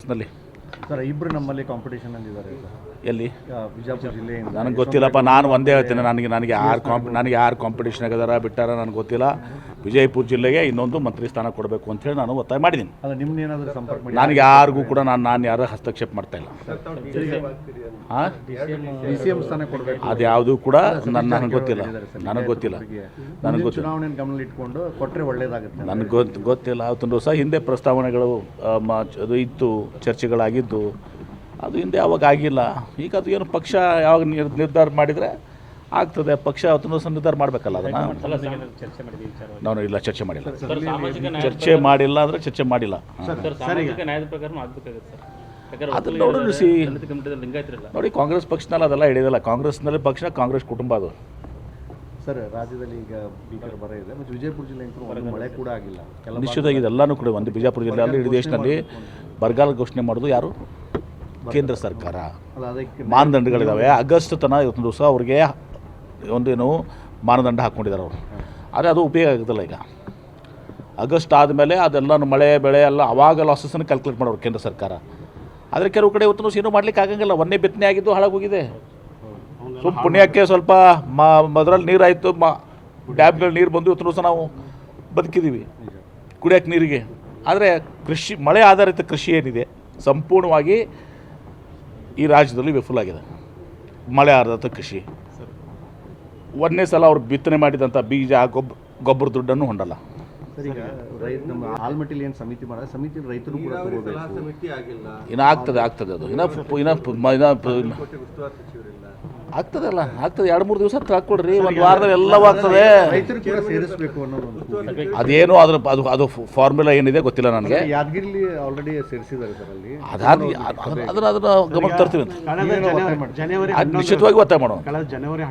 ಕಾಂಗ್ರೆಸ್ನಲ್ಲಿ. ಸರ್ ಇಬ್ಬರು ನಮ್ಮಲ್ಲಿ ಕಾಂಪಿಟೇಷನ್ ಅಂದಿದ್ದಾರೆ ಎಲ್ಲಿ ಬಿಜಾಪುರ ಜಿಲ್ಲೆಯಿಂದ. ನನಗೆ ಗೊತ್ತಿಲ್ಲಪ್ಪ. ನಾನು ಒಂದೇ ಹೇಳ್ತೀನಿ, ನನಗೆ ಯಾರು ಕಾಂಪಿಟೇಷನ್ ಆಗಿದಾರ ಬಿಟ್ಟಾರ ನನಗೆ ಗೊತ್ತಿಲ್ಲ. ವಿಜಯಪುರ ಜಿಲ್ಲೆಗೆ ಇನ್ನೊಂದು ಮಂತ್ರಿ ಸ್ಥಾನ ಕೊಡಬೇಕು ಅಂತೇಳಿ ನಾನು ಒತ್ತಾಯ ಮಾಡಿದ್ದೀನಿ. ಅಲ್ಲ ನಿಮ್ಮನ್ನೇನಾದರೂ ಸಂಪರ್ಕ ಮಾಡಿ? ನನಗೆ ಯಾರಿಗೂ ಕೂಡ ನಾನು ಯಾರು ಹಸ್ತಕ್ಷೇಪ ಮಾಡ್ತಾ ಇಲ್ಲ. ಹಾಂ, DCM ಸ್ಥಾನ ಕೊಡಬೇಕು ಅದು ಯಾವುದೂ ಕೂಡ ನನಗೆ ಗೊತ್ತಿಲ್ಲ. ಚುನಾವಣೆಯನ್ನು ಗಮನ ಇಟ್ಕೊಂಡು ಕೊಟ್ಟರೆ ಒಳ್ಳೇದಾಗುತ್ತೆ. ನನಗೆ ಗೊತ್ತಿಲ್ಲ. ಅವತ್ತೊಂದು ಸಹ ಹಿಂದೆ ಪ್ರಸ್ತಾವನೆಗಳು ಅದು ಇತ್ತು, ಚರ್ಚೆಗಳಾಗಿದ್ದು. ಅದು ಹಿಂದೆ ಯಾವಾಗ ಆಗಿಲ್ಲ. ಈಗ ಅದು ಏನು ಪಕ್ಷ ಯಾವಾಗ ನಿರ್ಧಾರ ಮಾಡಿದರೆ ಆಗ್ತದೆ. ಪಕ್ಷ ಅವತ್ತೊಂದು ಸಹ ನಿರ್ಧಾರ ಮಾಡಬೇಕಲ್ಲ. ಅದನ್ನು ನಾನು ಇಲ್ಲ ಚರ್ಚೆ ಮಾಡಿಲ್ಲ. ಚರ್ಚೆ ಮಾಡಿಲ್ಲ ಅಂದರೆ ಚರ್ಚೆ ಮಾಡಿಲ್ಲ. ಅದನ್ನು ನೋಡಿ, ಕಾಂಗ್ರೆಸ್ ಪಕ್ಷನಲ್ಲಿ ಅದೆಲ್ಲ ಹಿಡಿಯೋದಿಲ್ಲ. ಕಾಂಗ್ರೆಸ್ನಲ್ಲಿ ಕಾಂಗ್ರೆಸ್ ಕುಟುಂಬ ಅದು. ಸರ್ ರಾಜ್ಯದಲ್ಲಿ ಈಗ ಭೀಕರ ಬರ ಇದೆ ಮತ್ತು ವಿಜಯಪುರ ಜಿಲ್ಲೆ ಒಂದು ಮಳೆ ಕೂಡ ಆಗಿಲ್ಲ. ನಿಶ್ಚಿತವಾಗಿ ಇದೆಲ್ಲನೂ ಕೂಡ ಒಂದು ಬಿಜಾಪುರ ಜಿಲ್ಲೆಯಲ್ಲಿ ಇಡೀ ದೇಶದಲ್ಲಿ ಬರಗಾಲ ಘೋಷಣೆ ಮಾಡೋದು ಯಾರು? ಕೇಂದ್ರ ಸರ್ಕಾರ. ಮಾನದಂಡಗಳಿದ್ದಾವೆ. ಆಗಸ್ಟ್ ತನಕ ಇವತ್ತೊಂದು ದಿವಸ ಅವ್ರಿಗೆ ಒಂದೇನು ಮಾನದಂಡ ಹಾಕ್ಕೊಂಡಿದ್ದಾರೆ ಅವರು. ಆದರೆ ಅದು ಉಪಯೋಗ ಆಗೋದಿಲ್ಲ. ಈಗ ಆಗಸ್ಟ್ ಆದಮೇಲೆ ಅದೆಲ್ಲ ಮಳೆ ಬೆಳೆ ಎಲ್ಲ ಅವಾಗ ಲಾಸಸ್ಸನ್ನು ಕ್ಯಾಲ್ಕುಲೇಟ್ ಮಾಡೋರು ಕೇಂದ್ರ ಸರ್ಕಾರ. ಆದರೆ ಕೆಲವು ಕಡೆ ಇವತ್ತು ಏನೂ ಮಾಡ್ಲಿಕ್ಕೆ ಆಗಂಗಿಲ್ಲ. ಒಂದೇ ಬಿತ್ತನೆ ಆಗಿದ್ದು ಹಾಳಾಗೋಗಿದೆ. ಪುಣ್ಯಕ್ಕೆ ಸ್ವಲ್ಪ ಅದರಲ್ಲಿ ನೀರಾಯಿತು, ಡ್ಯಾಮ್ಗಳು ನೀರು ಬಂದು ಇವತ್ತು ಸಹ ನಾವು ಬದುಕಿದ್ದೀವಿ ಕುಡಿಯೋಕ್ಕೆ ನೀರಿಗೆ. ಆದರೆ ಕೃಷಿ, ಮಳೆ ಆಧಾರಿತ ಕೃಷಿ ಏನಿದೆ ಸಂಪೂರ್ಣವಾಗಿ ಈ ರಾಜ್ಯದಲ್ಲಿ ವಿಫಲ ಆಗಿದೆ. ಮಳೆ ಆಧಾರಿತ ಕೃಷಿ. ಒಂದನೇ ಸಲ ಅವ್ರು ಬಿತ್ತನೆ ಮಾಡಿದಂಥ ಬೀಜ ಗೊಬ್ಬರ ದುಡ್ಡನ್ನು ಹೊಂದಲ್ಲ. ಸರ್ ಈಗ ನಮ್ಮ ಆಲ್ಮಟ್ಟಿಲಿ ಏನು ಸಮಿತಿ ಮಾಡಿದ್ರೆ ಸಮಿತಿ ರೈತರು ಕೂಡ ಇನ್ನು ಆಗ್ತದೆ ಅದು ಆಗ್ತದೆ 2-3 ದಿವಸ ಹಾಕ್ಕೊಡ್ರಿ. ಒಂದು ವಾರದಲ್ಲಿ ಎಲ್ಲವೂ ಆಗ್ತದೆ. ರೈತರು ಕೂಡ ಸೇರಿಸಬೇಕು ಅನ್ನೋದು ಅದೇನು ಅದು ಫಾರ್ಮುಲಾ ಏನಿದೆ ಗೊತ್ತಿಲ್ಲ ನನಗೆ. ಯಾದಗಿರಿಲಿ ಆಲ್ರೆಡಿ ಸೇರಿಸಿದ್ದಾರೆ ಸರ್. ಅಲ್ಲಿ ಅದನ್ನು ಗಮನ ತರ್ತೀವಿ ಅಂತ ನಿಶ್ಚಿತವಾಗಿ ಒತ್ತಾಯ ಮಾಡೋಣ. ಕಳೆದ ಜನವರಿ